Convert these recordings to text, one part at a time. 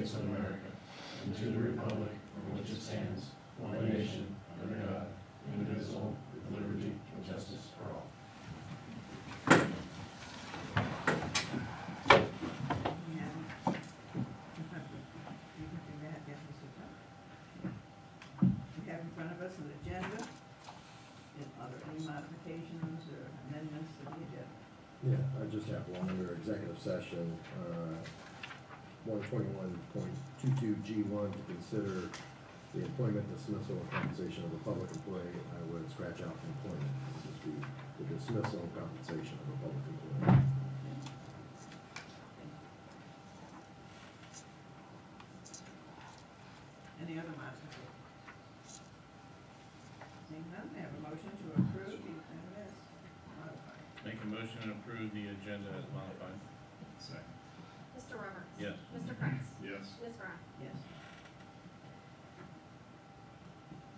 States of America and to the republic for which it stands, one nation, under God, indivisible, with liberty and justice for all. We have in front of us an agenda. Are there any modifications or amendments to the agenda? Yeah, I just have one under executive session, 121.22G1 to consider the employment dismissal and compensation of a public employee. I would scratch out employment, it would just be the dismissal and compensation of a public employee. Any other modifications? Seeing none, I have a motion to approve the agenda as modified. Make a motion to approve the agenda as modified. Second. Mr. Roberts. Yes. Mr. Kreis. Yes. Ms. Graf. Yes.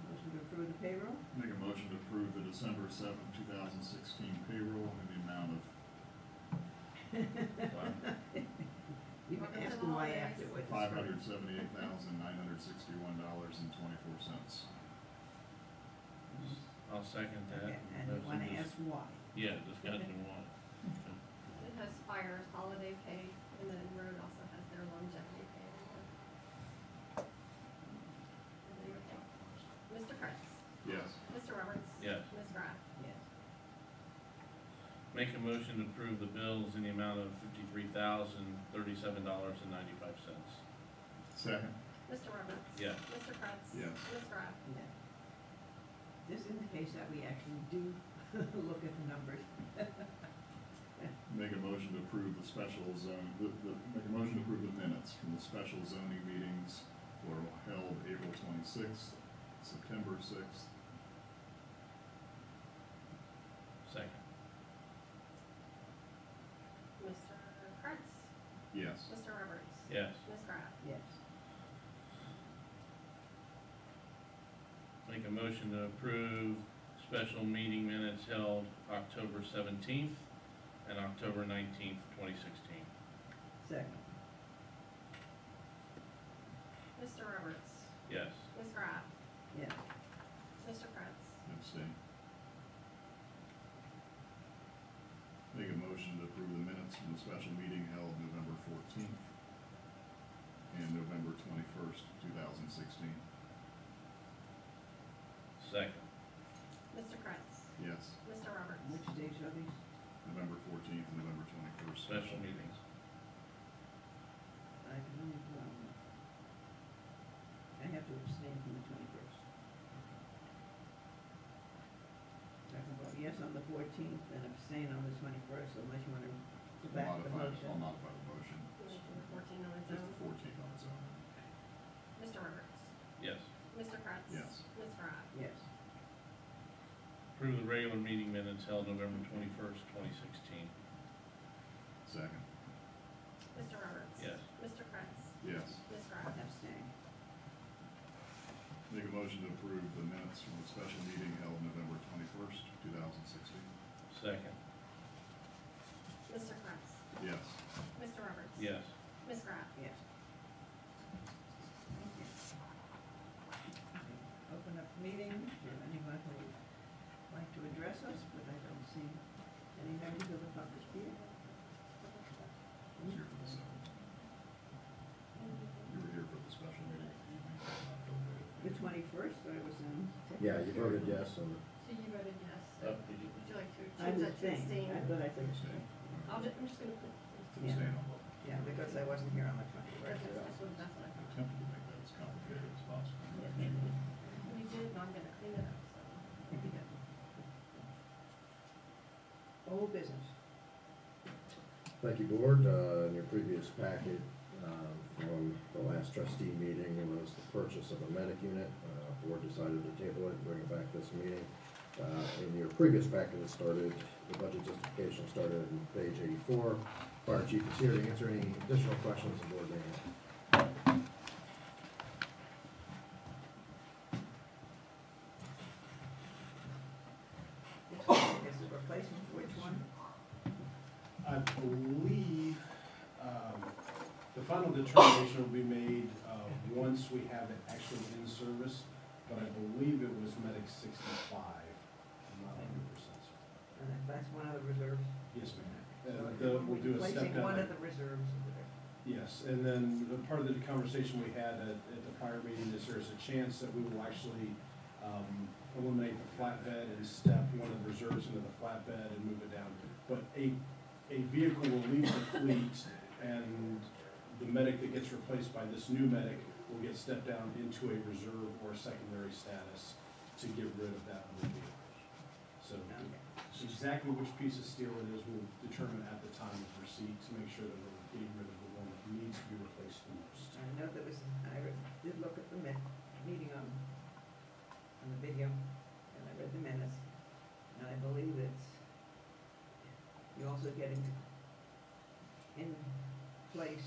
Motion to approve the payroll? Make a motion to approve the December 7th, 2016 payroll in the amount of You can ask them why afterwards. $578,961.24. I'll second that. Okay, and you want to ask why? Yeah, discussion one. It has fires, holiday pay, and then road also has their longevity pay. Mr. Kreis. Yes. Mr. Roberts. Yes. Ms. Graf. Yes. Make a motion to approve the bills in the amount of $53,037.95. Second. Mr. Roberts. Yes. Mr. Kreis. Yes. Ms. Graf. Yes. This indicates that we actually do look at the numbers. Make a motion to approve the special zone, make a motion to approve the minutes from the special zoning meetings were held April 26th, September 6th. Second. Mr. Kreis. Yes. Mr. Roberts. Yes. Ms. Graf. Yes. Make a motion to approve special meeting minutes held October 17th and October 19th, 2016. Second. Mr. Roberts. Yes. Ms. Graf. Yes. Mr. Kreis. Abstain. Make a motion to approve the minutes from the special meeting held November 14th and November 21st, 2016. Second. Mr. Kreis. Yes. Mr. Roberts. Which days are these? November 14th and November 21st. Special meetings. I can only, I have to abstain from the 21st. I can vote yes on the 14th and abstain on the 21st, unless you want to go back to the motion. I'll modify the motion. Motion 14 on its Just own. the 14th on its own. Mr. Roberts. Yes. Mr. Kreis. Yes. Ms. Graf. Yes. Approve the regular meeting minutes held November 21st, 2016. Second. Mr. Roberts. Yes. Mr. Kreis. Yes. Ms. Graf. Abstain. Make a motion to approve the minutes from the special meeting held November 21st, 2016. Second. Mr. Kreis. Yes. Mr. Roberts. Yes. Ms. Graf. Yes. Thank you. Open up meeting. Do you have anyone who would like to address us? But I don't see any members of the public here. I was here for the second. You were here for the special meeting. The 21st, I was in. Yeah, you voted yes on So you voted yes. Oh, did you? Would you like to I change would that to think, abstain? I thought I could Abstain. abstain. I'm just gonna put. Yeah. Abstain on both. Yeah, because I wasn't here on the That's 21st. what I I thought. attempted to make that as complicated as possible. You did, and I'm gonna clean it up, so. Old business. Thank you, Board. In your previous packet from the last trustee meeting was the purchase of a medic unit. Board decided to table it and bring it back this meeting. In your previous packet, it started, the budget justification started on page 84. Fire chief is here to answer any additional questions the board may have. Is it replacement for which one? I believe The final determination will be made, once we have it actually in service, but I believe it was Medic 65. I'm not 100% certain. And that's one of the reserves? Yes, ma'am. So We'll do a step replacing down. one of the reserves over there. Yes, and then the part of the conversation we had at the prior meeting is there's a chance that we will actually eliminate the flatbed and step one of the reserves into the flatbed and move it down. But a vehicle will leave the fleet, and the medic that gets replaced by this new medic will get stepped down into a reserve or secondary status to get rid of that other vehicle. So exactly which piece of steel it is, we'll determine at the time of receipt to make sure that we're getting rid of the one that needs to be replaced the most. I know there was, did look at the meeting on the video, and I read the minutes, and I believe it's, you're also getting in place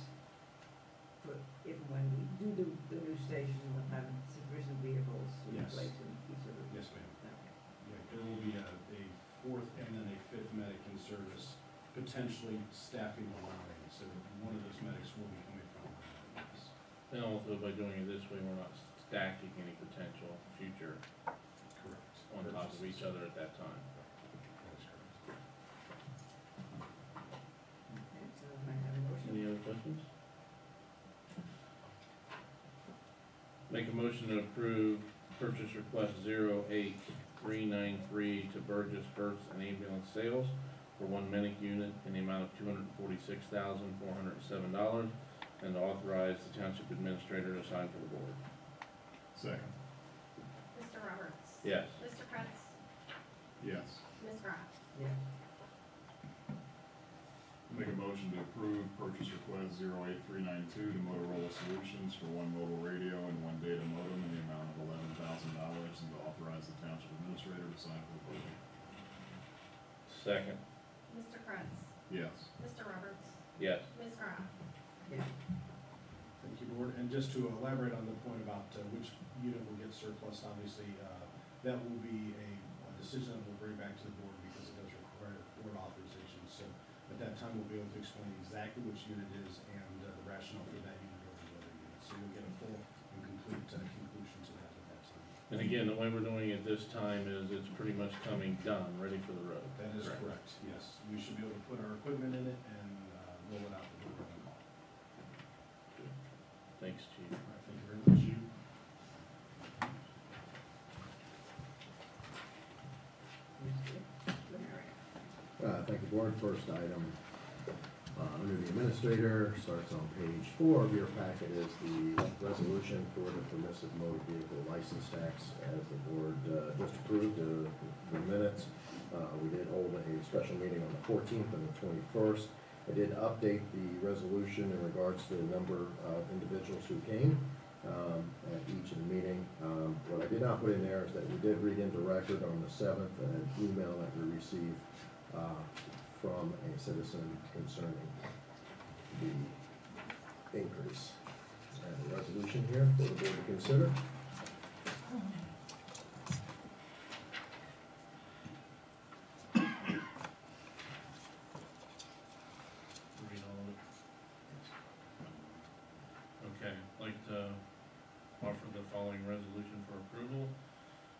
for if and when we do the new station, we'll have sufficient vehicles to Yes. replace in each of the. Yes, ma'am. Okay. Yeah, there will be a fourth and then a fifth medic in service, potentially staffing the line, so one of those medics will be coming from. Yes. And also by doing it this way, we're not stacking any potential future Correct. on top of each other at that time. That is correct. Okay, so I have a motion. Any other questions? Make a motion to approve purchase request 08393 to Burgess First and Ambulance Sales for one medic unit in the amount of $246,407, and to authorize the township administrator to sign for the board. Second. Mr. Roberts? Yes. Mr. Prince? Yes. Ms. Graf? Yes. Make a motion to approve purchase request 08392 to Motorola Solutions for one mobile radio and one data modem in the amount of $11,000, and to authorize the township administrator to sign for the board. Second. Mr. Prince? Yes. Mr. Roberts? Yes. Ms. Graf? Yes. Thank you, Board. And just to elaborate on the point about which unit will get surplus, obviously, that will be a decision that we'll bring back to the board because it does require board authorization. So at that time, we'll be able to explain exactly which unit it is and the rationale for that unit over the other unit. So you'll get a full and complete conclusion to that at that time. And again, the way we're doing it this time is it's pretty much coming done, ready for the road. That is correct, yes. We should be able to put our equipment in it and roll it out the door on the call. Thanks, Chief. All right, thank you very much. Thank you, Board. First item, under the administrator, starts on page 4 of your packet, is the resolution for the permissive motor vehicle license tax, as the board just approved the minutes. We did hold a special meeting on the 14th and the 21st. I did update the resolution in regards to the number of individuals who came at each of the meeting. What I did not put in there is that we did read into record on the 7th an email that we received from a citizen concerning the increase. And the resolution here for the board to consider. Read all of it. Okay, I'd like to offer the following resolution for approval.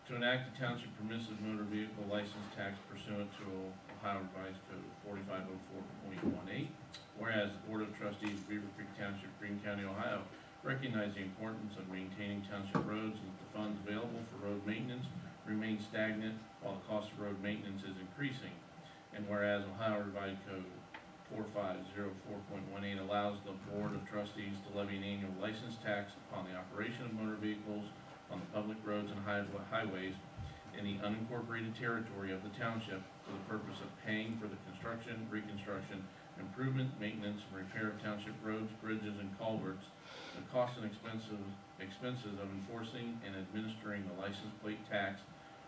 To enact the township permissive motor vehicle license tax pursuant to Ohio Revised Code 4504.18. Whereas the Board of Trustees of Beavercreek Township, Greene County, Ohio, recognize the importance of maintaining township roads and that the funds available for road maintenance remain stagnant while the cost of road maintenance is increasing. And whereas Ohio Revised Code 4504.18 allows the Board of Trustees to levy an annual license tax upon the operation of motor vehicles on the public roads and highways in the unincorporated territory of the township for the purpose of paying for the construction, reconstruction, improvement, maintenance, and repair of township roads, bridges, and culverts, the cost and expenses of enforcing and administering the license plate tax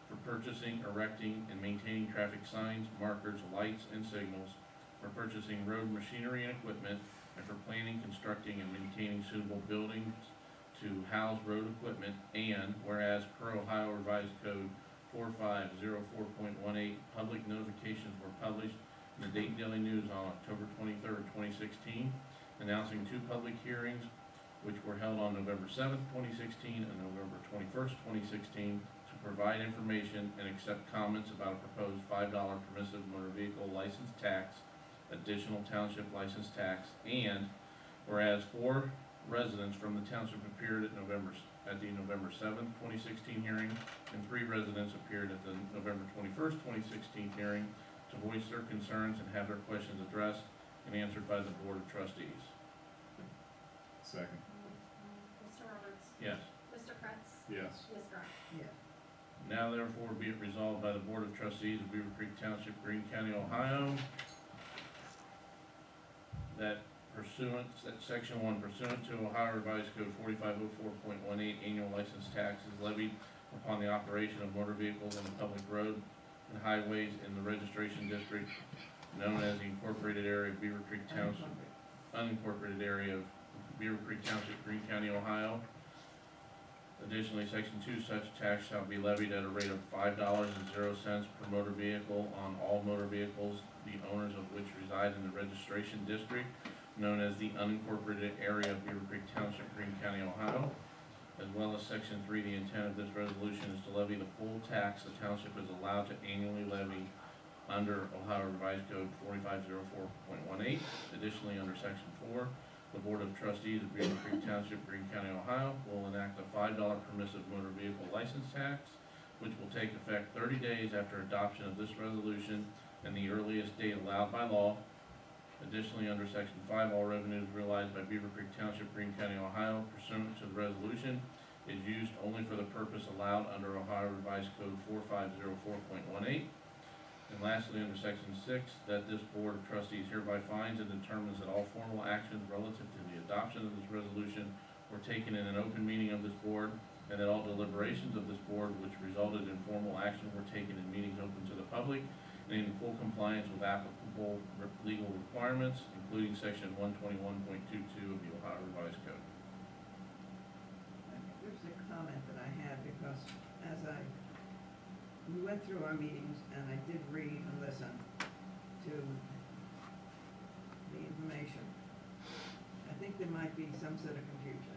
for purchasing, erecting, and maintaining traffic signs, markers, lights, and signals, for purchasing road machinery and equipment, and for planning, constructing, and maintaining suitable buildings to house road equipment. And whereas per Ohio Revised Code 4504.18, public notifications were published in the Dayton Daily News on October 23rd, 2016, announcing two public hearings which were held on November 7th, 2016 and November 21st, 2016 to provide information and accept comments about a proposed $5 permissive motor vehicle license tax, additional township license tax, and whereas 4 residents from the township appeared at the November 7th, 2016 hearing, and 3 residents appeared at the November 21st, 2016 hearing to voice their concerns and have their questions addressed and answered by the Board of Trustees. Second. Mr. Roberts? Yes. Mr. Kretz? Yes. Ms. Grant? Yes. Now therefore be it resolved by the Board of Trustees of Beavercreek Township, Greene County, Ohio, that Section 1 pursuant to Ohio Revised Code 4504.18, annual license tax is levied upon the operation of motor vehicles on the public road and highways in the registration district known as the Incorporated Area of Beavercreek Township, unincorporated area of Beavercreek Township, Greene County, Ohio. Additionally, Section 2, such tax shall be levied at a rate of $5.00 per motor vehicle on all motor vehicles, the owners of which reside in the registration district, known as the unincorporated area of Beavercreek Township, Greene County, Ohio. As well as Section 3, the intent of this resolution is to levy the full tax the township is allowed to annually levy under Ohio Revised Code 4504.18. Additionally, under Section 4, the Board of Trustees of Beavercreek Township, Greene County, Ohio will enact a $5 permissive motor vehicle license tax, which will take effect 30 days after adoption of this resolution and the earliest date allowed by law. Additionally, under Section 5, all revenues realized by Beavercreek Township, Greene County, Ohio pursuant to the resolution is used only for the purpose allowed under Ohio Revised Code 4504.18. And lastly, under Section 6, that this Board of Trustees hereby finds and determines that all formal actions relative to the adoption of this resolution were taken in an open meeting of this Board, and that all deliberations of this Board which resulted in formal action were taken in meetings open to the public and in full compliance with applicable legal requirements, including Section 121.22 of the Ohio Revised Code. There's a comment that I had because we went through our meetings and I did read and listen to the information. I think there might be some sort of confusion,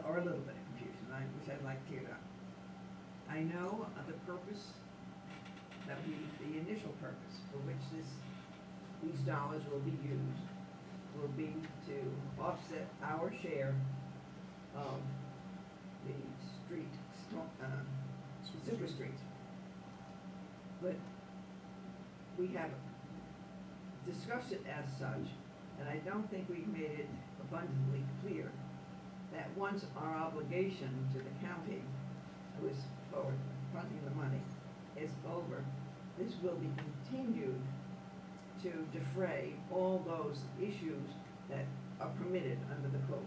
or a little bit of confusion, which I'd like cleared up. I know the purpose, the initial purpose for which these dollars will be used will be to offset our share of the super streets. But we have discussed it as such, and I don't think we've made it abundantly clear that once our obligation to the county, who is forward fronting the money, is over, this will be continued to defray all those issues that are permitted under the code.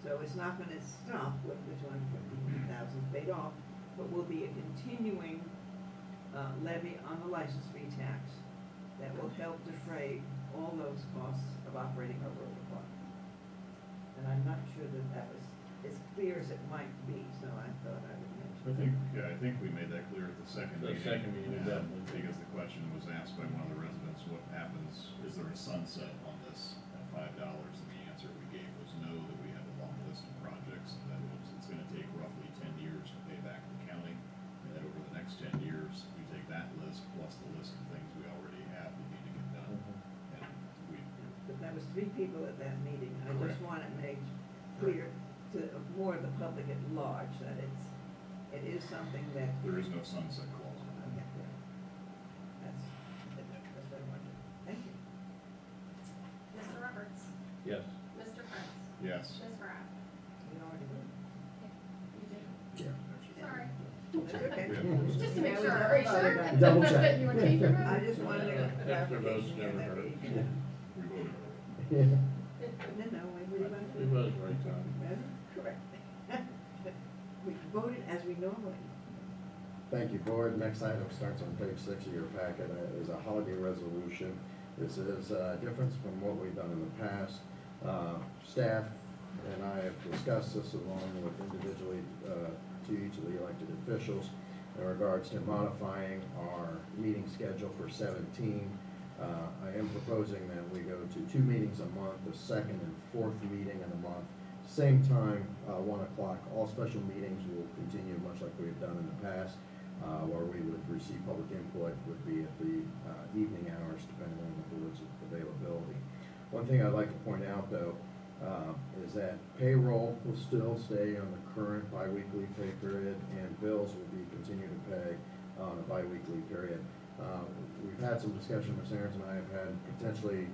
So it's not gonna stop with the $250,000 paid off, but will be a continuing levy on the license fee tax that will help defray all those costs of operating our road department. And I'm not sure that was as clear as it might be, so I thought I would mention. I think we made that clear at the second The meeting. second meeting, Yeah, definitely. because the question was asked by one of the residents, what happens, is there a sunset on this at $5? And the answer we gave was no, that we have a long list of projects, and that it's gonna take roughly 10 years to pay back the county, and that over the next 10 years, we take that list plus the list of things we already have that need to get done. And But that was 3 people at that meeting. I Correct. just want it made clear to more of the public at large that it is something that. there is no sunset clause on that. Okay, yeah. That's what I wanted. Thank you. Mr. Roberts? Yes. Mr. Kretz? Yes. Ms. Grant? You already did. You did. Yeah. Sorry. That's okay. Just to make Yeah, sure, we are you double sure? voted on it. Double check. You want to change your vote? I just wanted to get Extra votes clarification here never that hurt. we, We voted. no, we went It through. was right, Tom. Correct. We voted as we normally. Thank you, Board. Next item starts on page 6 of your packet. Is a holiday resolution. This is a difference from what we've done in the past. Staff and I have discussed this along with individually to each of the elected officials in regards to modifying our meeting schedule for 17. I am proposing that we go to 2 meetings a month, the second and fourth meeting in the month. Same time, 1 o'clock. All special meetings will continue much like we have done in the past, where we would receive public input would be at the evening hours, depending on the board's availability. One thing I'd like to point out, though, is that payroll will still stay on the current biweekly pay period, and bills will be continued to pay on a biweekly period. We've had some discussion, Ms. Aarons and I have had potentially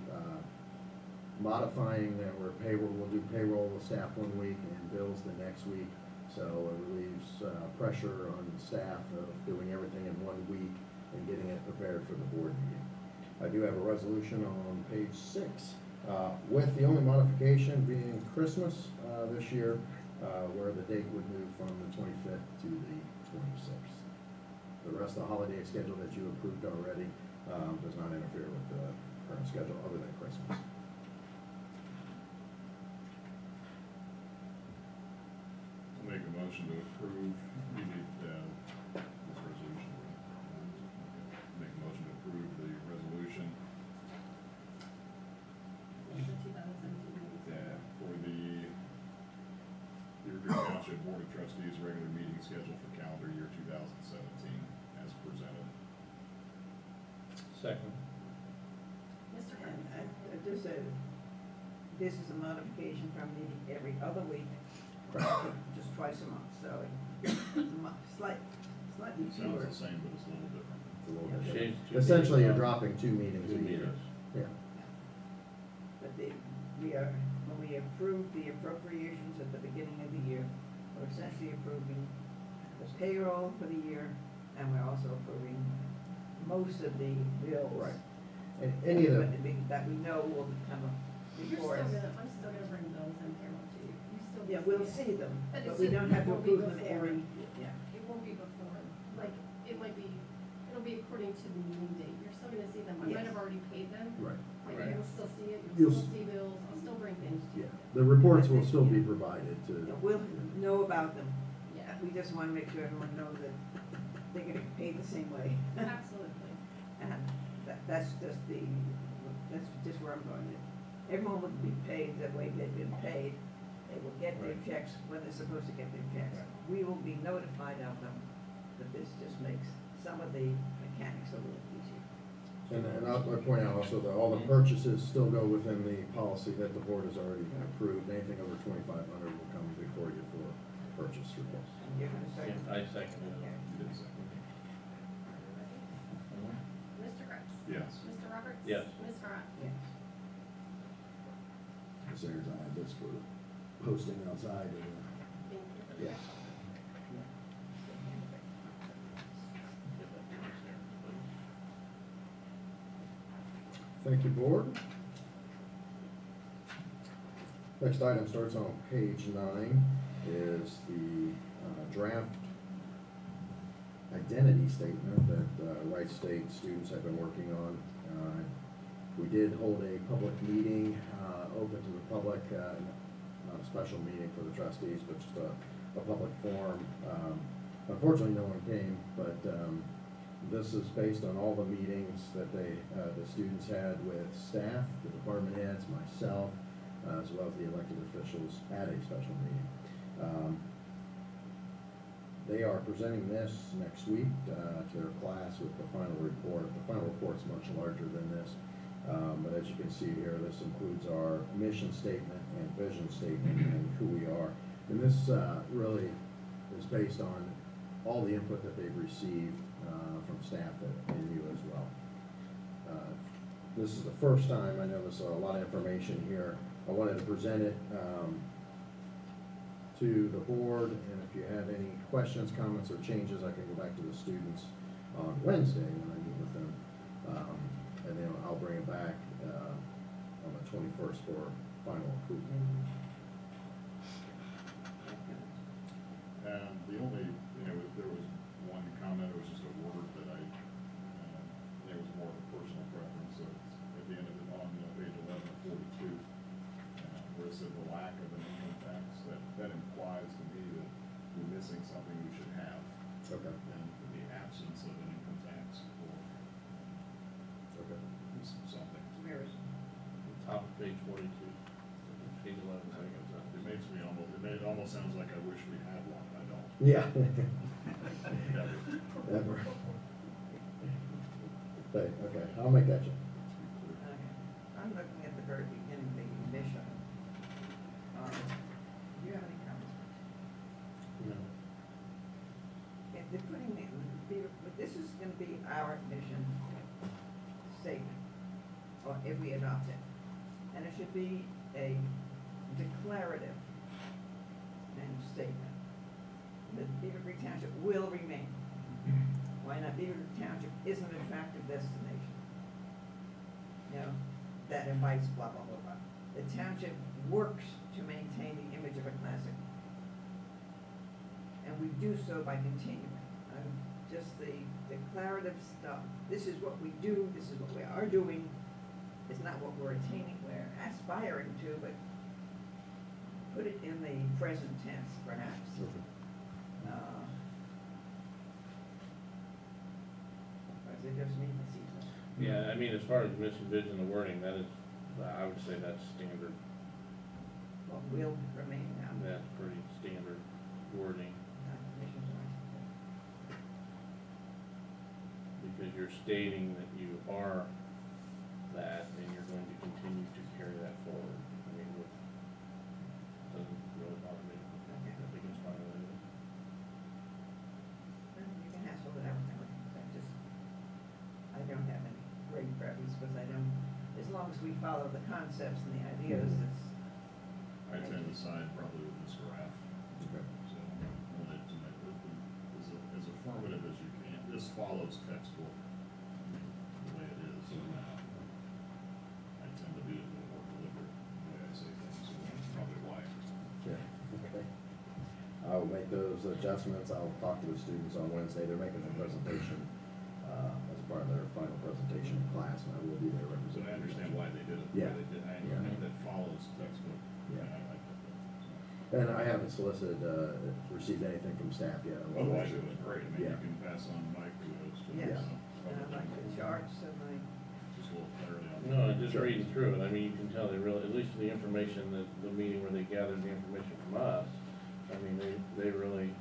modifying that where we'll do payroll with staff 1 week and bills the next week. So it relieves pressure on staff of doing everything in 1 week and getting it prepared for the board meeting. I do have a resolution on page 6, with the only modification being Christmas this year, where the date would move from the 25th to the 26th. The rest of the holiday schedule that you approved already does not interfere with the current schedule other than Christmas. I'll make a motion to approve, we need, this resolution. Make a motion to approve the resolution, The 2017 meeting. for the Beavercreek Township Board of Trustees regular meeting schedule for calendar year 2017 as presented. Second. Mr. And Grimes? I just said, this is a modification from meeting every other week, just twice a month, so it's slightly Sounds fewer. the same, but it's a little different. It's a little bit different. Shades 2 Essentially, you're meetings. dropping 2 meetings 2 a year. meetings. Yeah. But when we approve the appropriations at the beginning of the year, we're essentially approving the payroll for the year, and we're also approving most of the bills. Right. And any of the, That we know will come You're before us. I'm still gonna bring bills and payroll to you. You still. Yeah, will we'll see them, But but it's we just- don't have it to won't be approve them before. every, yeah. It won't be before, like, it might be, it'll be according to the meeting date. You're still gonna see them. I Yes. might have already paid them. right. But Right. you'll still see it, You'll you'll still see bills, I'll still bring things to Yeah. you. The reports will still be provided to, We'll know about them. Yeah, We just wanna make sure everyone knows that they're gonna get paid the same way. absolutely. And that's just where I'm going. Everyone will be paid the way they've been paid. They will get their Right. checks when they're supposed to get their checks. We will be notified of them, but this just makes some of the mechanics a little easier. and I'll point out also that all the purchases still go within the policy that the board has already approved. Anything over 2,500 will come before you for purchase request. And you're gonna start. Yeah, I second it. Okay. You did second. Mr. Grimes? Yes. Mr. Roberts? Yes. Ms. Frye? Yes. Ms. Ayers, I have this for posting outside. Thank you. Yeah. Thank you, board. Next item starts on page 9, is the draft identity statement that Wright State students have been working on. We did hold a public meeting, open to the public, not a special meeting for the trustees, but just a public forum. Unfortunately, no one came, but this is based on all the meetings that the students had with staff, the department heads, myself, as well as the elected officials at a special meeting. They are presenting this next week to their class with the final report. The final report's much larger than this, but as you can see here, this includes our mission statement and vision statement and who we are. And this really is based on all the input that they've received from staff and you as well. This is the first time, I know there's a lot of information here. I wanted to present it to the board, and if you have any questions, comments, or changes, I can go back to the students on Wednesday when I meet with them. And then I'll bring it back on the 21st for final approval. And the only, there was one comment, it was just a word that it was more of a personal preference, so it's at the end of it on page 11 of 42, where it said the lack of an income tax, that implies to me that we're missing something we should have, Okay. and the absence of an income tax, or Okay. 42, page 11, seconds. It almost sounds like I wish we had one, I don't. Yeah. Never. Ever. Okay, I'll make that change. Okay. I'm looking at the very beginning, the mission. Do you have any comments? No. If they're putting but this is gonna be our mission statement, or if we adopt it. And it should be a declarative statement. That Beavercreek Township will remain. Why not? Beavercreek Township is an attractive destination. You know, that invites blah, blah, blah, blah. The township works to maintain the image of a classic. And we do so by continuing. Just the declarative stuff. This is what we do, this is what we are doing. It's not what we're attaining, we're aspiring to, but put it in the present tense, perhaps. Or is it just me that sees that? Yeah, I mean, as far as mission, vision, and wording, that is, I would say that's standard. What will remain now? That's pretty standard wording, Missions are- because you're stating that you are that, and you're going to continue to carry that forward. I mean, it doesn't really bother me. Okay. I think it's fine with it. Well, you can hassle it out, I don't have any great preference, because I don't, as long as we follow the concepts and the ideas, it's. I tend to side probably with Mr. Raff. Okay. So, wanted to make it as affirmative as you can. This follows textbook, the way it is. I tend to be a little more deliberate the way I say things, so that's probably why. Yeah, okay. I'll make those adjustments. I'll talk to the students on Wednesday. They're making a presentation, as part of their final presentation class, and I will be there So representing. I understand why they did it. Yeah. They did. I Yeah. know that follows textbook. Yeah. And I like that. And I haven't solicited, received anything from staff yet. Otherwise, it was great. I mean, Yeah. you can pass on my kudos to. Yes, Yeah. and I like the charts and the, Just a little clarity on. No, just Sure. reading through it, I mean, you can tell they really, at least the information, the meeting where they gathered the information from us, I mean, they really,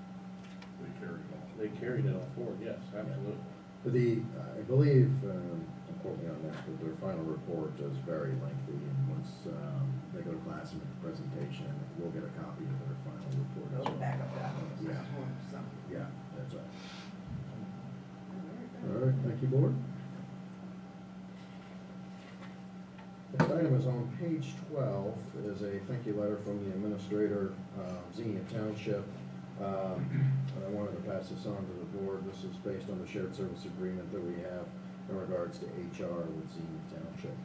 They carried it all. they carried it all forward, yes, absolutely. I believe, don't quote me on that, but their final report is very lengthy, and once, they go to class and make a presentation, we'll get a copy of their final report as those well. backup documents, this Yeah. is one of some. Yeah, that's right. Very All good. right, thank you, board. Next item is on page 12, is a thank you letter from the administrator, Xenia Township. I wanted to pass this on to the board. This is based on the shared service agreement that we have in regards to HR with Xenia Township.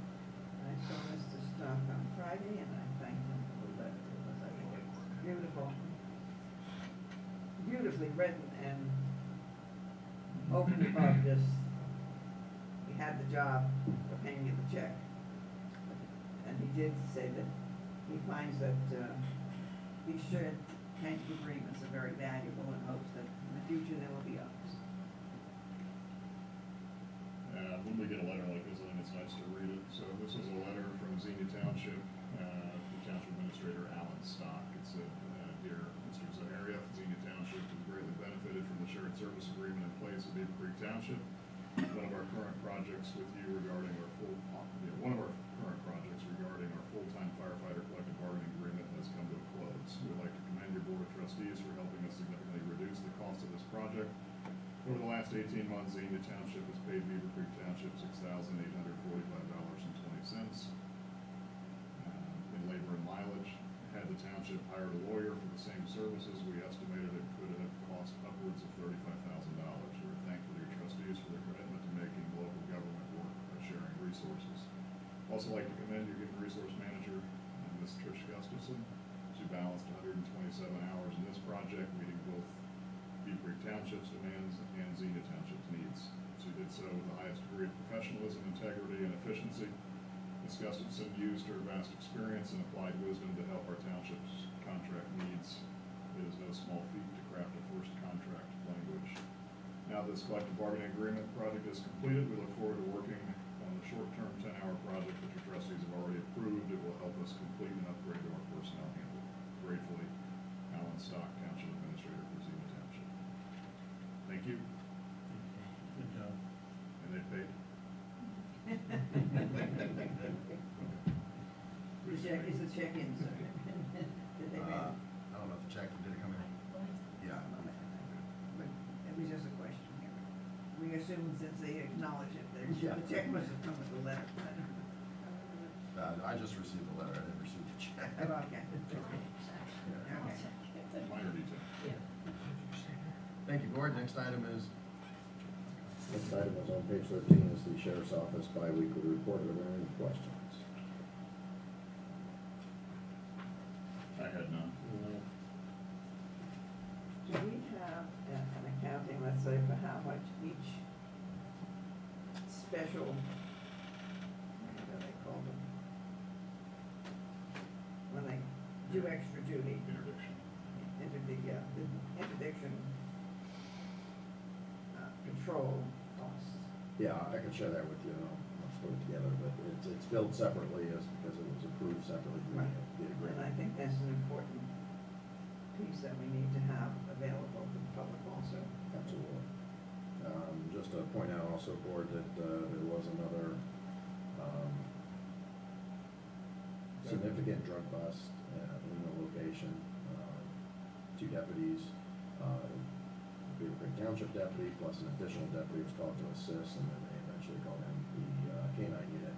I saw Mr. Stock on Friday, and I thanked him for the letter, because I think it's beautiful. Beautifully written, and over and above just, he had the job, for paying me the check. And he did say that he finds that, these shared kind of agreements are very valuable, and hopes that in the future there will be others. When we get a letter like this, I think it's nice to read it. So this is a letter from Xenia Township, the Township Administrator Alan Stock. It's dear Mr. Zaharia, Xenia Township has greatly benefited from the shared service agreement in place with Beavercreek Township. One of our current projects with you regarding our full-time firefighter collective bargaining agreement has come to a close. We'd like to commend your Board of Trustees for helping us significantly reduce the cost of this project. Over the last 18 months, Xenia Township has paid Beavercreek Township $6,845.20 in labor and mileage. Had the township hired a lawyer for the same services, we estimated it could have cost upwards of $35,000. We're thankful to your trustees for their commitment to making local government work by sharing resources. Also like to commend your human resource manager, Ms. Trish Gustafson. She balanced 127 hours in this project, meeting both Beavercreek Township's demands and Xenia Township's needs. She did so with the highest degree of professionalism, integrity, and efficiency. Ms. Gustafson used her vast experience and applied wisdom to help our township's contract needs. It is no small feat to craft a first contract language. Now this collective bargaining agreement project is completed, we look forward to working on a short-term 10-hour project that your trustees have already approved. It will help us complete an upgrade to our personnel handbook. Gratefully, Alan Stock, Township Administrator for Zena Township. Thank you, Good job. and they paid. The check, is the check in, sir? Did they pay? I don't know if the check, did it come in? Yeah. But it was just a question here. We assume since they acknowledge it, Yeah. the check must have come with a letter. I just received the letter, I didn't receive the check. Oh, okay. Yeah. Okay. Minor detail. Thank you, board. Next item is on page 13 is the sheriff's office bi-weekly report. Are there any questions? I had none. Do we have an accounting, let's say, for how much each special, what do they call them? When they do extra duty, Interdiction. the interdiction patrol costs? Yeah, I can share that with you. I'll put it together, but it's billed separately because it was approved separately. Right. The And agreement. I think that's an important piece that we need to have available to the public also. Absolutely. Just to point out also, board, that there was another significant drug bust in the location. Two deputies, Beavercreek Township deputy plus an additional deputy was called to assist, and then they eventually called in the canine unit.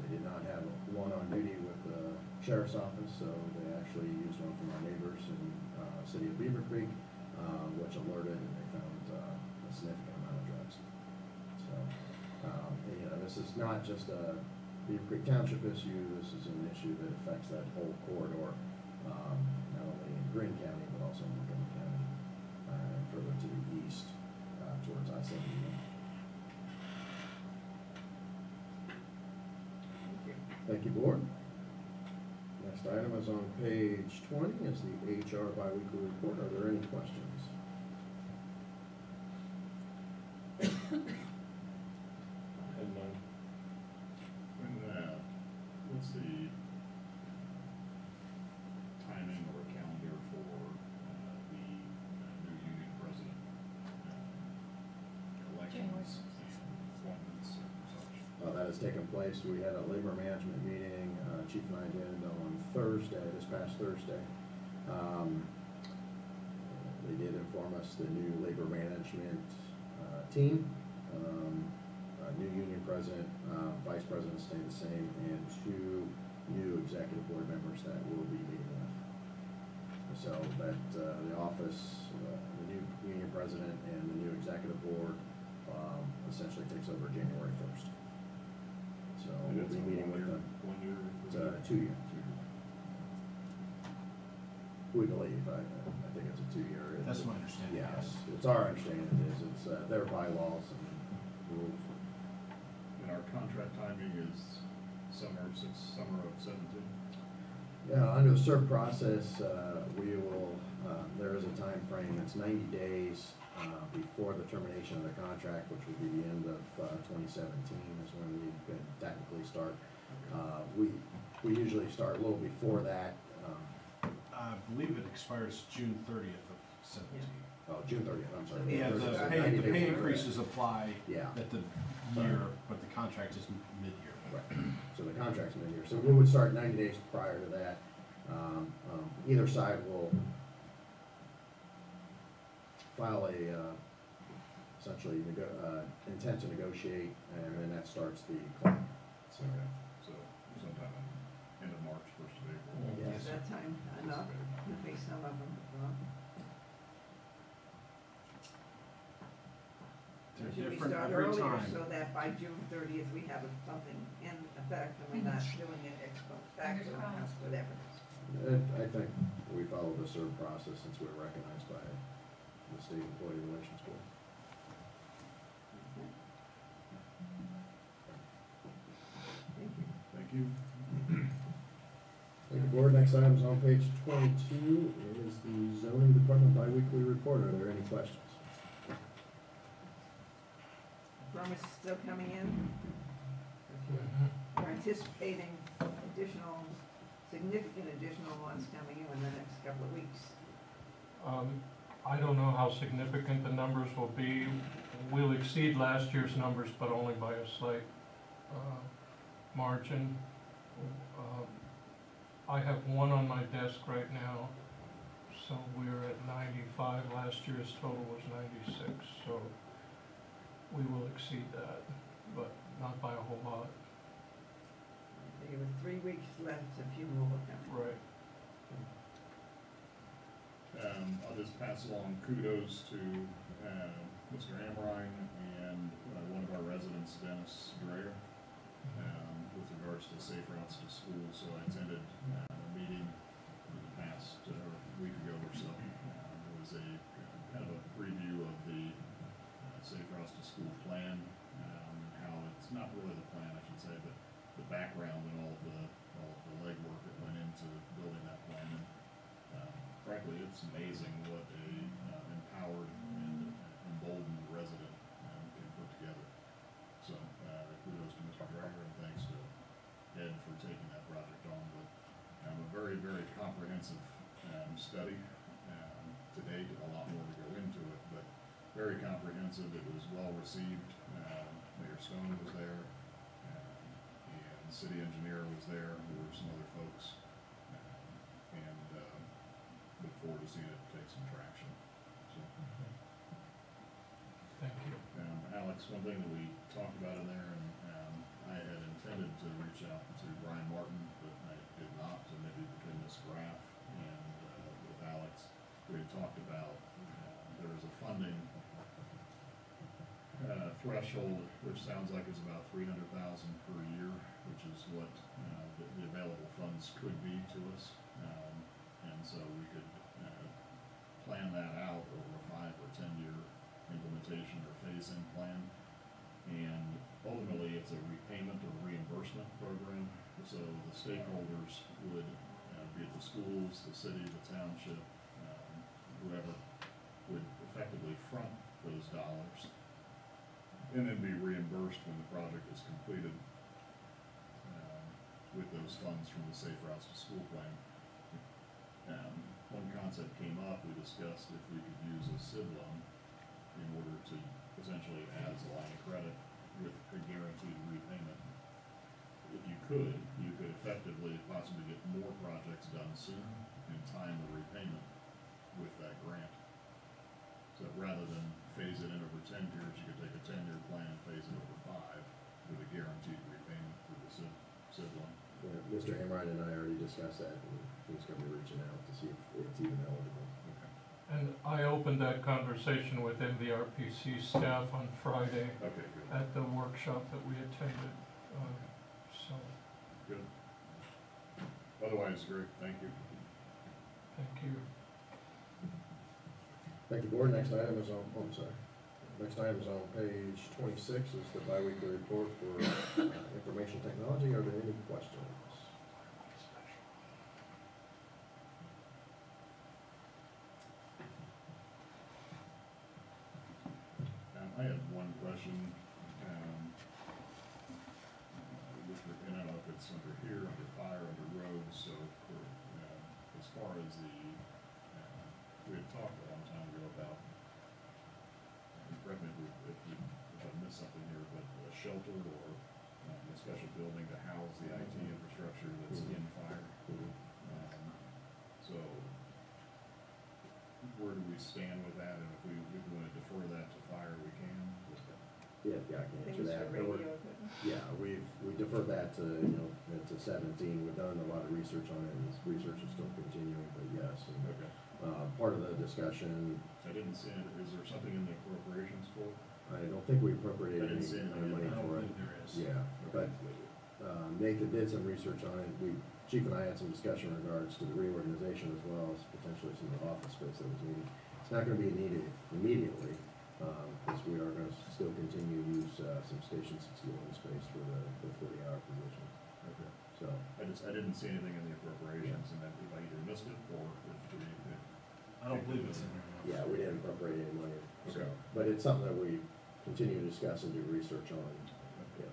They did not have one on duty with the sheriff's office, so they actually used one from our neighbors in city of Beavercreek, which alerted, and they found a significant amount of drugs. So, this is not just a Beavercreek Township issue. This is an issue that affects that whole corridor, not only in Greene County, but also in Montgomery County, and further to the east, towards I-71. Thank you. Thank you, board. Next item is on page 20, is the HR biweekly report. Are there any questions? Had none. What's the timing or calendar for the new union president elections and appointments and such? That has taken place. We had a labor management meeting, Chief and I did on Thursday, this past Thursday. They did inform us the new labor management team, new union president, vice president stayed the same, and two new executive board members that we'll be meeting with. So that the office, the new union president and the new executive board essentially takes over January 1st. So And we'll it's be a meeting with them. 1 year? It's 2 year. We believe, I think it's a 2 year. That's my understanding, Yeah, yes. it's our understanding it is. It's their bylaws and rules. And our contract timing is summer of 17? Yeah, under the CERB process, we will, there is a time frame. It's 90 days before the termination of the contract, which will be the end of 2017 is when we can technically start. We usually start a little before that. I believe it expires June 30th of 17. Oh, June 30th, I'm sorry. Yeah, There's a the 90 pay days increases apply Yeah. at the year, but the contract is mid-year. Right, so the contract's mid-year, so we would start 90 days prior to that. Either side will file a, essentially, intent to negotiate, and then that starts the clock. So, So sometime in end of March, 1st of April. Yes. Is that time enough? At least some of them, well. They're Should we different start every earlier time. so that by June 30th, we have something in effect and we're not doing it ex post facto, whatever. I think we follow the CERB process since we're recognized by the State Employee Relations Board. Thank you. Thank you. Thank you, board. Next item is on page 22. It is the zoning department biweekly report. Are there any questions? From permits still coming in? We're anticipating significant additional ones coming in the next couple of weeks. I don't know how significant the numbers will be. We'll exceed last year's numbers, but only by a slight margin. I have one on my desk right now, so we're at 95. Last year's total was 96, so we will exceed that, but not by a whole lot. There were 3 weeks left, a few more will come. Right. I'll just pass along kudos to Mr. Amrine and one of our residents, Dennis Dreyer, with regards to safe routes to school. So I attended a meeting in the past week ago or so. It was a kind of a preview of the safe routes to school plan, how it's not really the plan, I should say, but the background and all of the legwork that went into building that plan. And frankly, it's amazing what a empowered and emboldened resident can put together. So kudos to Mr. Dreyer, and thanks to Ed for taking that project on. But a very, very comprehensive study to date. A lot more to go into it, but very comprehensive. It was well received. Mayor Stone was there, and the city engineer was there. There were some other folks, and look forward to seeing it take some traction. So, Thank you. Alex, one thing that we talked about in there, and I had intended to reach out to Brian Martin, but I did not, so maybe between this graph and with Alex, we had talked about there was a funding threshold, which sounds like it's about $300,000 per year, which is what the available funds could be to us. And so we could plan that out over a 5 or 10 year implementation or phase-in plan. And ultimately, it's a repayment or reimbursement program. So the stakeholders would be it the schools, the city, the township, whoever would effectively front those dollars and then be reimbursed when the project is completed with those funds from the Safe Routes to School plan. One concept came up, we discussed if we could use a SIB loan in order to essentially add as a line of credit with a guaranteed repayment. If you could effectively possibly get more projects done sooner and time the repayment with that grant. So rather than phase it in over 10 years, you could take a 10-year plan and phase it over 5 with a guaranteed repayment through the SIB loan. Yeah, Mr. Amrine and I already discussed that, and he's gonna be reaching out to see if it's even eligible. Okay. And I opened that conversation with MVRPC staff on Friday Okay, good. at the workshop that we attended. So, Good. Otherwise, great. Thank you. thank you. Thank you, board. Next item is on, oh, I'm sorry. Next item is on page 26, is the biweekly report for information technology. Are there any questions? I have one question. And I don't know if it's under here, under fire, under roads. So for, as far as we had talked a long time ago about, correct me if I missed something here, but a shelter or a special building to house the IT infrastructure that's in fire. So where do we stand with that? And if we want to defer that to fire, we can. Yeah, I can answer Things that. for radio equipment. Yeah, we deferred that to, to 17. We've done a lot of research on it, and this research is still continuing, but yes. And, Okay. part of the discussion, I didn't see it. Is there something in the appropriations for it? I don't think we appropriated I didn't see any anything. money I don't for it. believe there is. Yeah, but Nathan did some research on it. Chief and I had some discussion in regards to the reorganization as well as potentially some of the office space that was needed. It's not gonna be needed immediately, because we are gonna still continue to use some Station 61 space for the 40-hour position. Okay. So, I didn't see anything in the appropriations, and if I either missed it or if I don't believe it's in there. yeah, we didn't appropriate any money, so, Okay. but it's something that we continue to discuss and do research on. Yeah.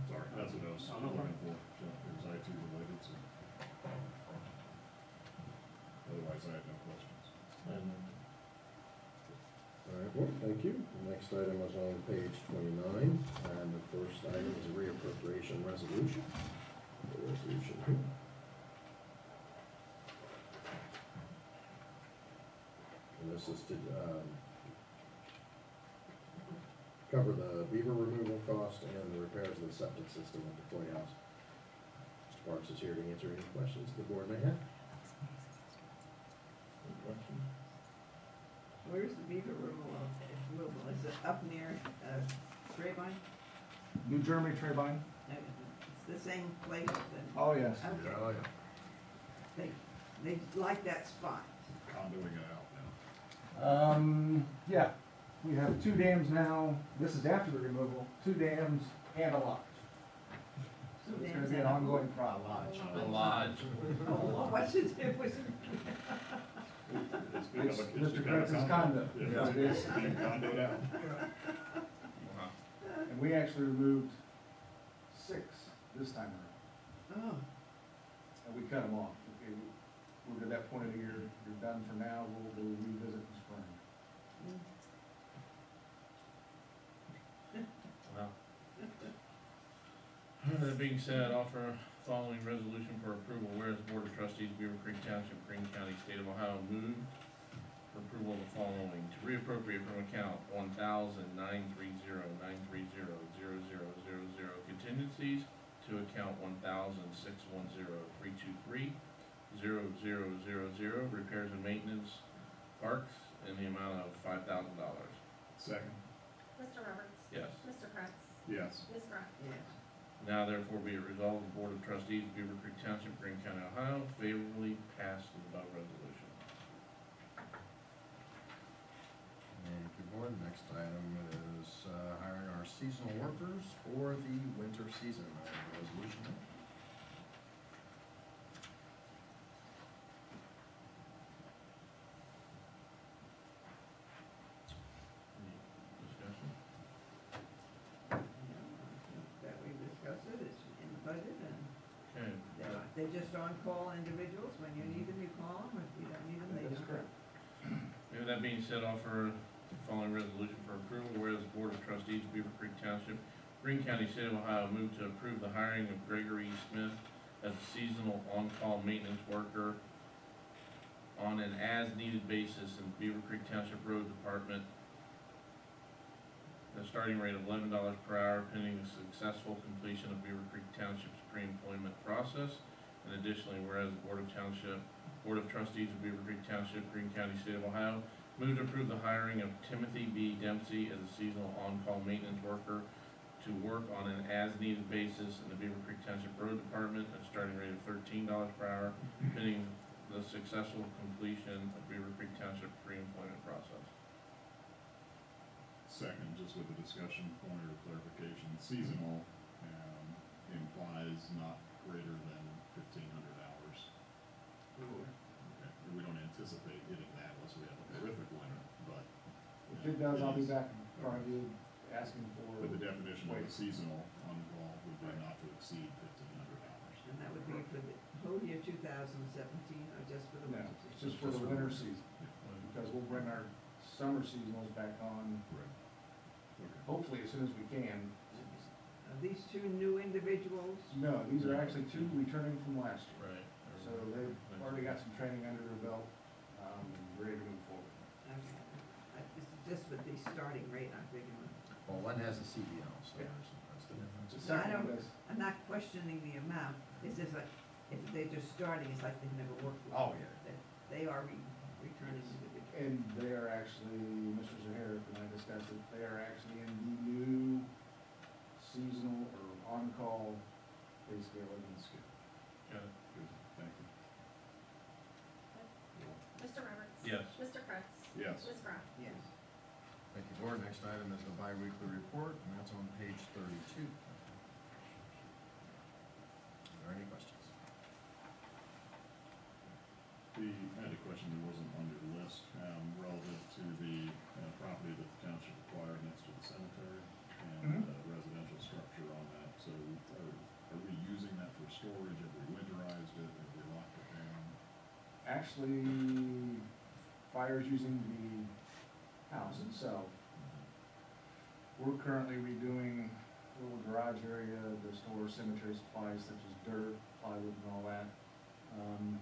Sorry, that's what I was looking for, so it was IT related, so. Otherwise, I had no questions. All right, well, thank you. The next item was on page 29, and the first item is a reappropriation resolution. The resolution here. And this is to cover the beaver removal cost and the repairs of the septic system at the courthouse. Mr. Parks is here to answer any questions the board may have. Any questions? Where's the beaver removal? Is it up near, Trayvine? New Germany Trayvine? It's the same place that, Oh, yes. okay, Oh, yeah. they like that spot. Condoing it out now. Yeah, we have 2 dams now, this is after the removal, 2 dams and a lodge. So it's gonna be an ongoing problem. The lodge. Oh, what's the difference? It's become a- It's it's Mr. become a Prince's condo. condo. Yeah, It is. it's being condoed out. Wow. And we actually removed 6 this time around, Oh, and we cut them off. Okay, we're at that point of the year, you're done for now, we'll revisit in spring. Wow. That being said, offer following resolution for approval, whereas the Board of Trustees, Beavercreek Township, Greene County, State of Ohio, moved for approval of the following: to reappropriate from account 1,930,930,0000 contingencies to account 1,610,323,0000 repairs and maintenance parks in the amount of $5,000. Second, Mr. Roberts? Yes. Mr. Kratz? yes. Ms. Grant? yes. Now therefore be it resolved, the Board of Trustees, Beavercreek Township, Greene County, Ohio, favorably pass the above resolution. Thank you, board. Next item is hiring our seasonal workers for the winter season. I have a resolution. Any discussion? That we discussed it, it's in the budget, and Okay. they're just on-call individuals. When you need them, you call them, if you don't need them, they That's don't. correct. With that being said, offer the following resolution for approval, whereas the Board of Trustees, Beavercreek Township, Greene County, State of Ohio, move to approve the hiring of Gregory Smith as a seasonal on-call maintenance worker on an as-needed basis in Beavercreek Township Road Department. The starting rate of $11 per hour pending the successful completion of Beavercreek Township's pre-employment process. And additionally, whereas the Board of Trustees of Beavercreek Township, Greene County, State of Ohio, move to approve the hiring of Timothy B. Dempsey as a seasonal on-call maintenance worker to work on an as-needed basis in the Beavercreek Township Road Department at a starting rate of $13 per hour, pending the successful completion of Beavercreek Township pre-employment process. Second, just with the discussion point or clarification, seasonal, implies not greater than 1,500 hours. Okay, we don't anticipate hitting that unless we have a horrific winter, but. If it does, I'll be back in front of you asking for. But the definition of a seasonal on-call would be not to exceed 1,500 hours. And that would be for the whole year 2017, or just for the No, winter it's season? just for the winter season, because we'll bring our summer seasonals back on, Correct. Okay. hopefully as soon as we can. Are these 2 new individuals? No, these are actually 2 returning from last year. Right. So they've already got some training under their belt, ready to move forward. Okay. This is just with the starting rate, I'm figuring. Well, one has a CDL, so Yeah. that's the difference. The I second don't- is, I'm not questioning the amount, it's just like, if they're just starting, it's like they've never worked before. Oh, yeah. That They are returning individuals. and they are actually, Mr. Zahara and I discussed it, they are actually in the new seasonal or on-call pay scale and skill. Got it. Good, thank you. Mr. Roberts? Yes. Mr. Kratz? Yes. Ms. Grant? Yes. Thank you, board. Next item is the bi-weekly report, and that's on page 32. Are there any questions? The I had a question that wasn't on your list, relative to the, property that the township acquired next to the cemetery and, residential structure on that. So are we using that for storage? Have we winterized it? Have we locked it down? Actually, fire's using the house itself. We're currently redoing a little garage area to store cemetery supplies such as dirt, plywood and all that. And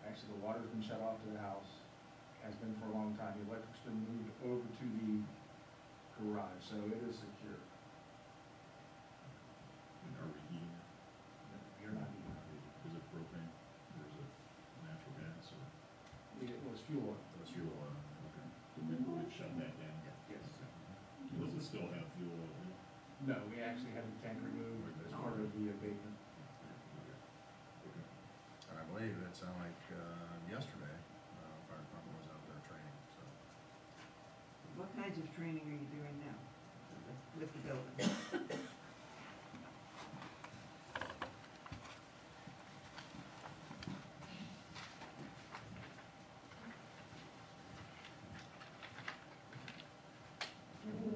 actually the water's been shut off to the house, has been for a long time. The electric's been moved over to the garage, so it is secure. And are we heating it? You're not even, Is it propane or is it natural gas or? it was fuel oil. It's fuel oil. Okay. We've shut that down? Yes. Does it still have fuel oil in it? No, we actually had the tank removed as part of the abatement. Okay. And I believe it sounded like, yesterday, fire department was out there training, so. What kinds of training are you doing now with the building?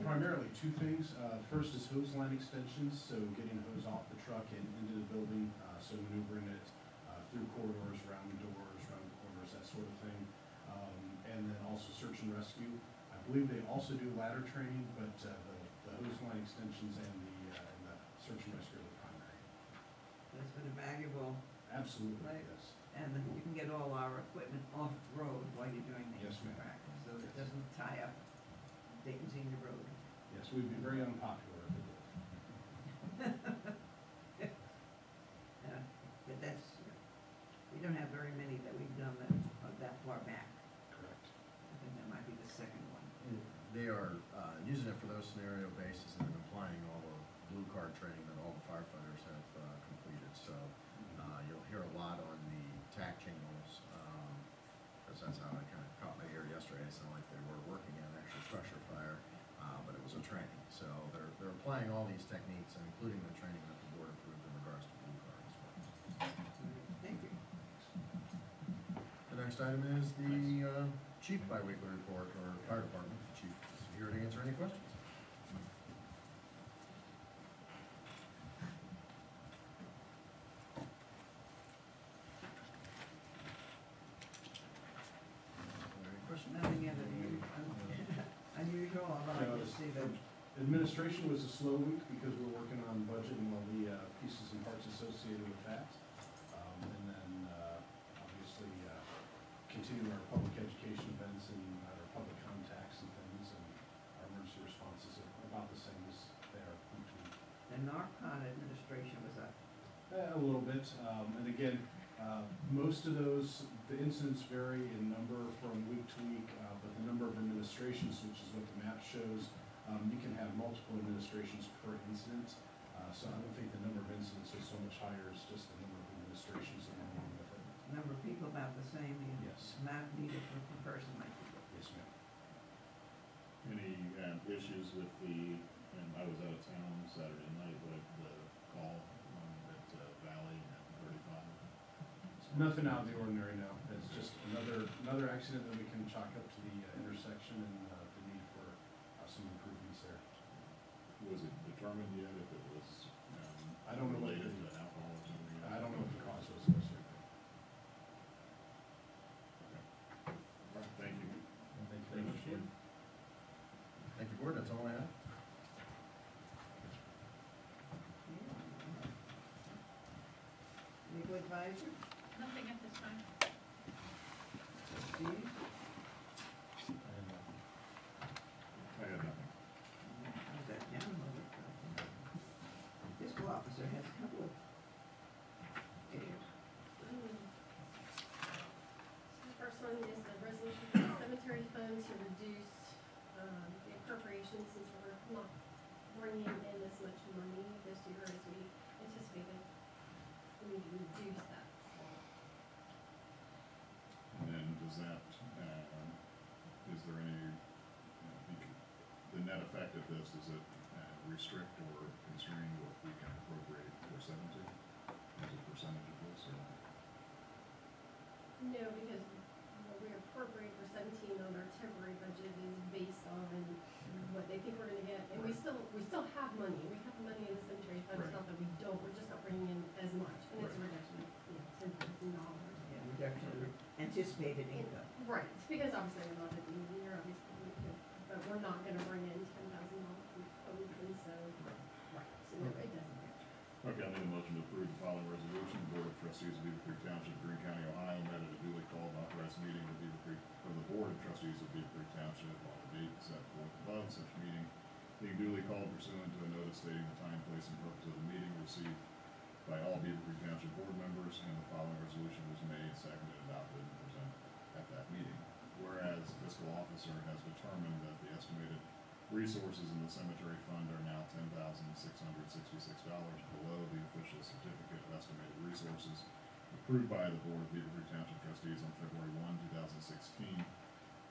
Primarily two things. First is hose line extensions, so getting hose off the truck and into the building, so maneuvering it through corridors, around doors, around corners, that sort of thing. And then also search and rescue. I believe they also do ladder training, but the hose line extensions and the search and rescue are the primary. That's been a valuable, Absolutely, Right. yes. and you can get all our equipment off road while you're doing the Yes, ma'am. practice, so it doesn't tie up Dayton Senior Road. Yes, we'd be very unpopular if it did. Yeah, but that's, we don't have very many that we've done that are that far back. Correct. I think that might be the second one. They are, using it for those scenario bases and then applying all the blue card training that all the firefighters have, completed, so, you'll hear a lot on the TAC channels, cause that's how I kinda caught my ear yesterday. It sounded like they were working on an actual structure fire, but it was a training, so they're applying all these techniques, and including the training that the board approved in regards to blue card as well. Thank you. The next item is the, chief biweekly report, or fire department. The chief is here to answer any questions. Any questions? Nothing unusual, although I No, did see that. Administration was a slow week because we're working on budget and all the pieces and parts associated with that. And then, obviously, continuing our public education events and our public contacts and things, and our emergency responses are about the same as they are week to week. The Narcon administration was up. A little bit, and again, most of those, the incidents vary in number from week to week, but the number of administrations, which is what the map shows, you can have multiple administrations per incident, so I don't think the number of incidents is so much higher, it's just the number of administrations that are along with it. Number of people about the same, the Yes. amount needed per person might be. Yes, ma'am. Any, issues with the, and I was out of town Saturday night, but the call at Valley at 35? Nothing out of the ordinary now, it's just another accident that we can chalk up to the intersection and the need for some improvements there. Was it determined yet if it was, I don't know what related the- to alcohol or something? I don't know what the cause was, no, sir. All right, thank you. Thank you very much. Thank you, board, that's all I have. Legal advisor, Nothing at this time. Steve, I had nothing. is that down? Fiscal officer has a couple of issues. So the first one is the resolution for the cemetery fund to reduce, the appropriation since we're not bringing in as much money this year as we anticipated. We need to reduce that. And then does that, is there any, the net effect of this, does it restrict or constrain what we can appropriate for 17 as a percentage of this or? No, because what we appropriate for 17 on our temporary budget is based on what they think we're gonna get, and we still have money, we have money in the cemetery fund, it's Right. not that we don't, we're just not bringing in as much, and it's a Right. reduction of, $10,000. Yeah, reduction of anticipated income. Right, because obviously we're not at the end of the year, obviously, but we're not gonna bring in $10,000 from code, and so, right, so no, it doesn't. Okay, I need a motion to approve the following resolution. Board of Trustees of Beavercreek Township, Greene County, Ohio, met at a duly called and authorized meeting of the Board of Trustees of Beavercreek Township on the date set forth above, such meeting being duly called pursuant to a notice stating the time, place, and purpose of the meeting received by all Beavercreek Township board members, and the following resolution was made, seconded, adopted, and presented at that meeting. Whereas the fiscal officer has determined that the estimated resources in the cemetery fund are now $10,666 below the official certificate of estimated resources approved by the Board of Beavercreek Township Trustees on February 1, 2016,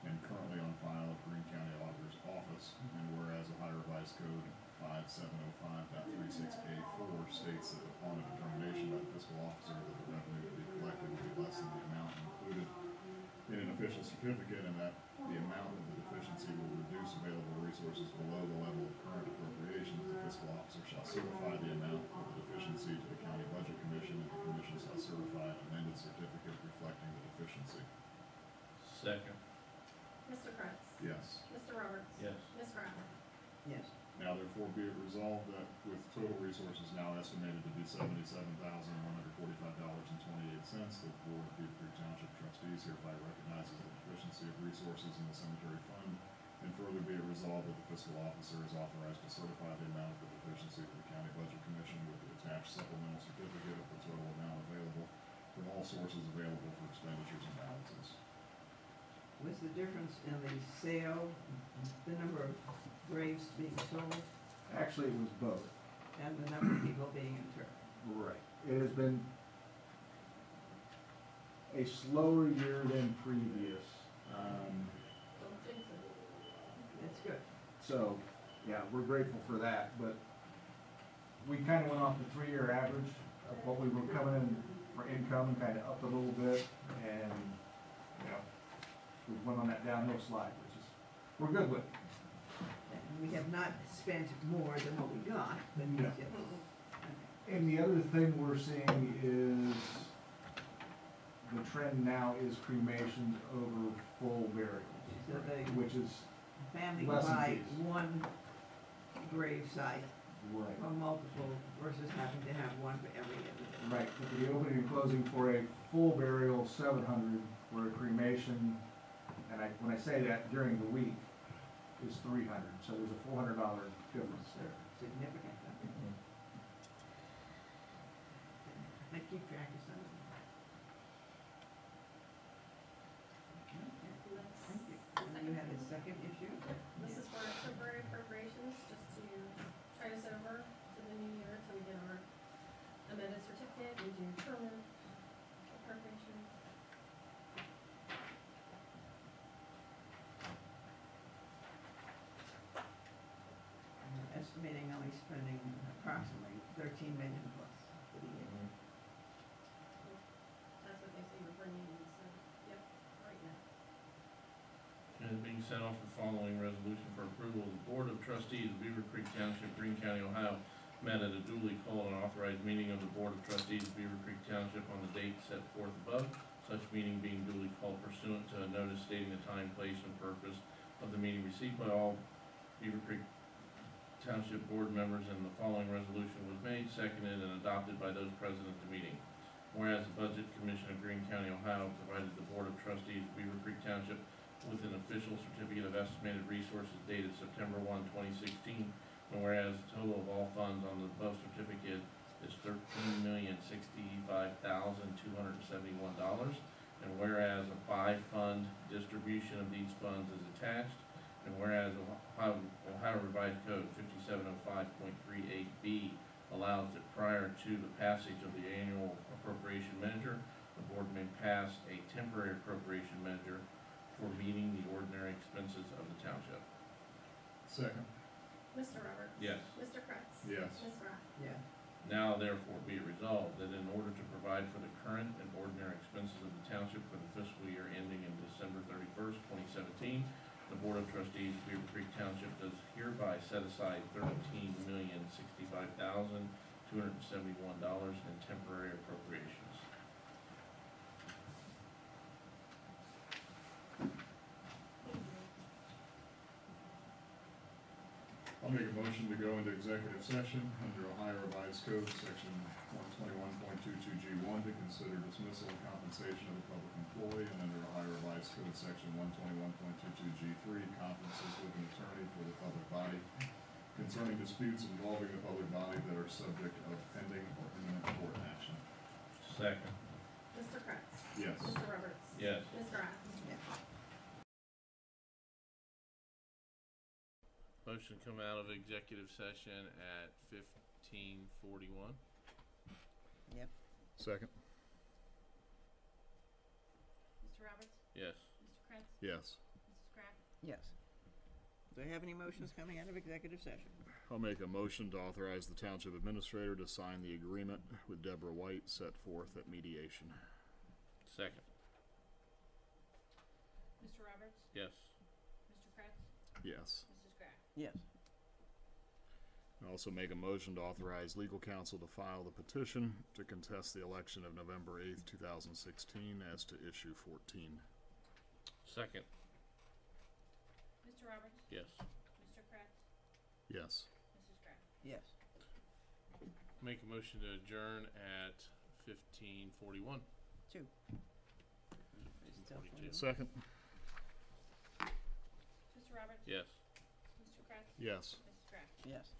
and currently on file at Greene County Auditor's Office. And whereas Ohio Revised Code 5705.36A4 states that upon a determination by the fiscal officer that the revenue to be collected will be less than the amount included in an official certificate, and that the amount of the deficiency will reduce available resources below the level of current appropriations, the fiscal officer shall certify the amount of the deficiency to the county budget commission, and the commission shall certify an amended certificate reflecting the deficiency. Second. Mr. Kretz? Yes. Mr. Roberts? Yes. Ms. Ratliff? Yes. Now therefore be it resolved that with total resources now estimated to be $77,145.28, the Board of Beavercreek Township Trustees hereby recognizes the deficiency of resources in the cemetery fund, and further be it resolved that the fiscal officer is authorized to certify the amount of the deficiency to the county budget commission with the attached supplemental certificate of the total amount available from all sources available for expenditures and balances. Was the difference in the sale, the number of graves being sold, Actually, it was both. and the number of people being interred? Right. It has been a slower year than previous. Don't jinx it. That's good. So, yeah, we're grateful for that, but we kind of went off the 3-year average of what we were coming in for income and kind of upped a little bit, and, you know, we went on that downhill slide, which is, we're good with. And we have not spent more than what we got, but No. yes. And the other thing we're seeing is the trend now is cremations over full burials, So the which is family less than buy fees. one grave site right. or multiple versus having to have one for every individual. Right, the opening and closing for a full burial, 700, where a cremation, and when I say that during the week, is 300, so there's a $400 difference there. Significant. I keep track of some of them. Okay, thank you. And then you had a second issue? This is for temporary appropriations, just to tide us over to the new year, so we get our amended certificate, we do permanent appropriations. We're estimating only spending approximately 13 million plus for the year. That's what they say we're bringing in, so, yep, right now. And being sent off the following resolution for approval, the Board of Trustees of Beavercreek Township, Greene County, Ohio, met at a duly called and authorized meeting of the Board of Trustees of Beavercreek Township on the date set forth above, such meeting being duly called pursuant to a notice stating the time, place, and purpose of the meeting received by all Beavercreek Township board members, and the following resolution was made, seconded, and adopted by those present at the meeting. Whereas the Budget Commission of Greene County, Ohio provided the Board of Trustees of Beavercreek Township with an official certificate of estimated resources dated September 1, 2016, and whereas the total of all funds on the above certificate is $13,065,271, and whereas a by-fund distribution of these funds is attached, and whereas Ohio Revised Code 5705.38B allows that prior to the passage of the annual appropriation measure, the board may pass a temporary appropriation measure for meeting the ordinary expenses of the township. Second. Mr. Roberts? Yes. Mr. Kretz? Yes. Ms. Ratliff? Yeah. Now therefore be it resolved that in order to provide for the current and ordinary expenses of the township for the fiscal year ending in December 31st, 2017. The Board of Trustees of Beavercreek Township does hereby set aside $13,065,271 in temporary appropriations. I'll make a motion to go into executive session under Ohio Revised Code, section 121.22G1, to consider dismissal and compensation of a public employee, and under Ohio Revised Code, section 121.22G3, conferences with an attorney for the public body concerning disputes involving the public body that are subject of pending or imminent court action. Second. Mr. Kratz? Yes. Mr. Roberts? Yes. Mr. Atkins? Motion to come out of executive session at 15:41. Yep. Second. Mr. Roberts? Yes. Mr. Kratz? Yes. Mrs. Kraft? Yes. Do I have any motions coming out of executive session? I'll make a motion to authorize the township administrator to sign the agreement with Deborah White set forth at mediation. Second. Mr. Roberts? Yes. Mr. Kratz? Yes. Mrs. Kraft? Yes. I also make a motion to authorize legal counsel to file the petition to contest the election of November 8th, 2016 as to issue 14. Second. Mr. Roberts? Yes. Mr. Kratz? Yes. Mrs. Kraft? Yes. Make a motion to adjourn at 15:41. Two. 42. Second. Mr. Roberts? Yes. Mr. Kratz? Yes. Mrs. Kraft? Yes.